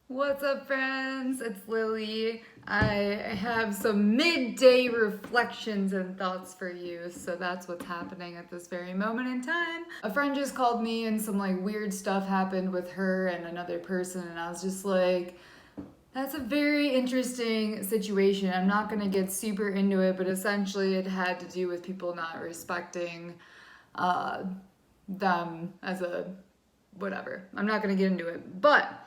What's up, friends? It's Lily. I have some midday reflections and thoughts for you. So that's what's happening at this very moment in time. A friend just called me and some weird stuff happened with her and another person, and I was just like, that's a very interesting situation. I'm not gonna get super into it, but essentially it had to do with people not respecting uh, them as a whatever. I'm not gonna get into it, but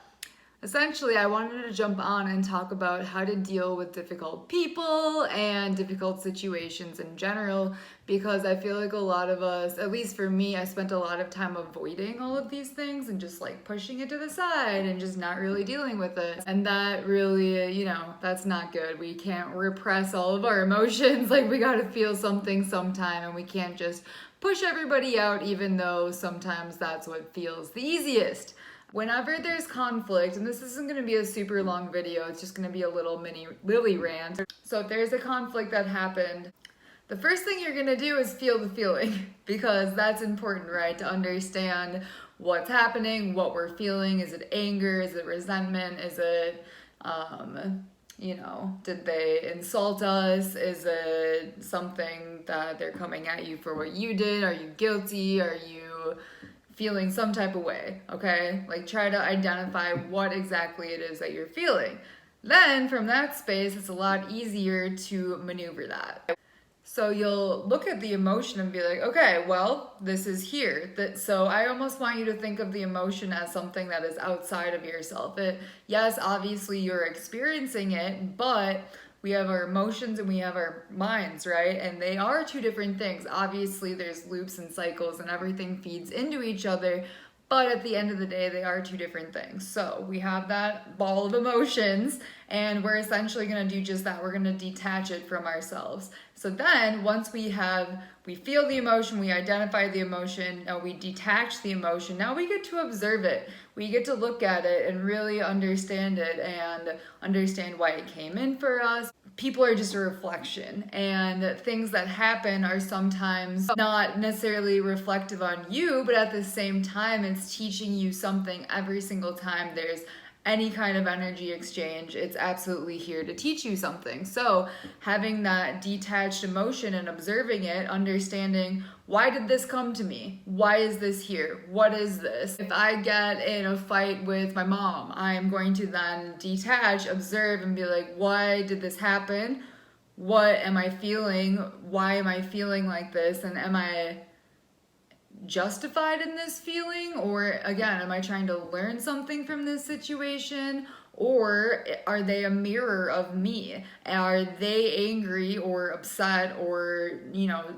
essentially, I wanted to jump on and talk about how to deal with difficult people and difficult situations in general because I feel like a lot of us, at least for me, I spent a lot of time avoiding all of these things and just pushing it to the side and just not really dealing with it. And that really, that's not good. We can't repress all of our emotions. We gotta feel something sometime, and we can't just push everybody out, even though sometimes that's what feels the easiest. Whenever there's conflict, and this isn't going to be a super long video, it's just going to be a little mini Lily rant. So if there's a conflict that happened, the first thing you're going to do is feel the feeling because that's important, right? To understand what's happening, what we're feeling. Is it anger? Is it resentment? Is it, did they insult us? Is it something that they're coming at you for what you did? Are you guilty? Are you feeling some type of way, okay? Try to identify what exactly it is that you're feeling. Then from that space, it's a lot easier to maneuver that. So you'll look at the emotion and be like, okay, well, this is here. So I almost want you to think of the emotion as something that is outside of yourself. Yes, obviously you're experiencing it, but we have our emotions and we have our minds, right? And they are two different things. Obviously, there's loops and cycles and everything feeds into each other, but at the end of the day, they are two different things. So we have that ball of emotions, and we're essentially going to do just that. We're going to detach it from ourselves. So then once we feel the emotion, we identify the emotion, we detach the emotion, now we get to observe it. We get to look at it and really understand it and understand why it came in for us. People are just a reflection, and things that happen are sometimes not necessarily reflective on you, but at the same time, it's teaching you something every single time there's any kind of energy exchange. It's absolutely here to teach you something. So having that detached emotion and observing it, understanding, why did this come to me? Why is this here? What is this? If I get in a fight with my mom, I am going to then detach, observe, and be like, why did this happen? What am I feeling? Why am I feeling like this? And am I justified in this feeling? Or again, am I trying to learn something from this situation? Or are they a mirror of me? Are they angry or upset or,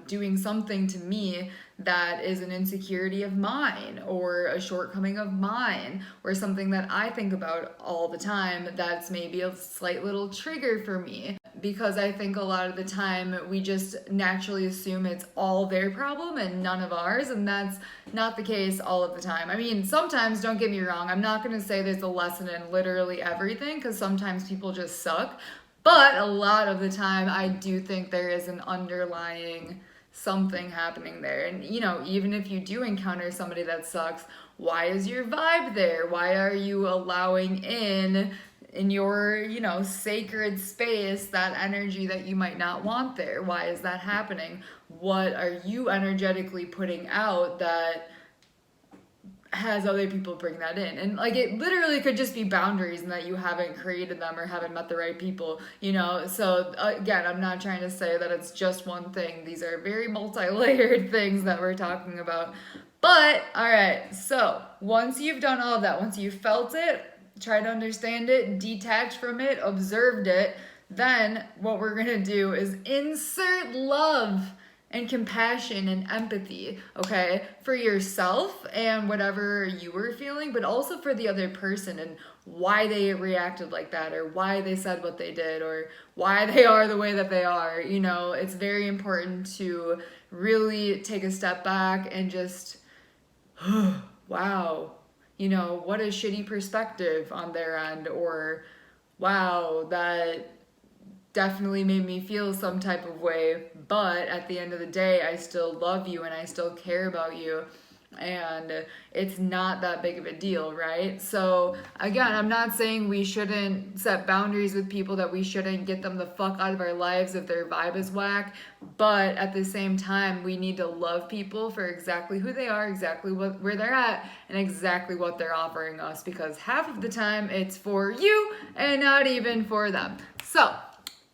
doing something to me that is an insecurity of mine or a shortcoming of mine or something that I think about all the time that's maybe a slight little trigger for me? Because I think a lot of the time we just naturally assume it's all their problem and none of ours, and that's not the case all of the time. I mean, sometimes, don't get me wrong, I'm not going to say there's a lesson in literally everything because sometimes people just suck, but a lot of the time I do think there is an underlying something happening there. And even if you do encounter somebody that sucks, why is your vibe there? Why are you allowing in your, sacred space, that energy that you might not want there? Why is that happening? What are you energetically putting out that has other people bring that in? And it literally could just be boundaries and that you haven't created them or haven't met the right people, So again, I'm not trying to say that it's just one thing. These are very multi-layered things that we're talking about. But all right, so once you've done all of that, once you've felt it, try to understand it, detach from it, observed it, then what we're gonna do is insert love and compassion and empathy, okay, for yourself and whatever you were feeling, but also for the other person and why they reacted like that or why they said what they did or why they are the way that they are. It's very important to really take a step back and just, wow, what a shitty perspective on their end, or wow, that definitely made me feel some type of way, but at the end of the day, I still love you and I still care about you. and it's not that big of a deal, right? So again, I'm not saying we shouldn't set boundaries with people, that we shouldn't get them the fuck out of our lives if their vibe is whack, but at the same time, we need to love people for exactly who they are, exactly where they're at, and exactly what they're offering us, because half of the time it's for you and not even for them. So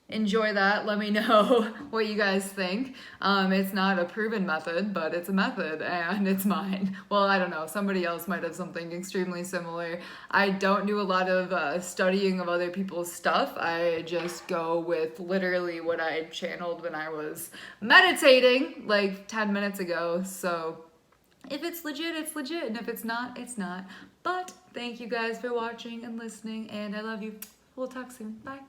enjoy that. Let me know what you guys think. It's not a proven method, but it's a method, and it's mine. Well, I don't know. Somebody else might have something extremely similar. I don't do a lot of studying of other people's stuff. I just go with literally what I channeled when I was meditating like 10 minutes ago. So if it's legit, it's legit. And if it's not, it's not. But thank you guys for watching and listening, and I love you. We'll talk soon. Bye.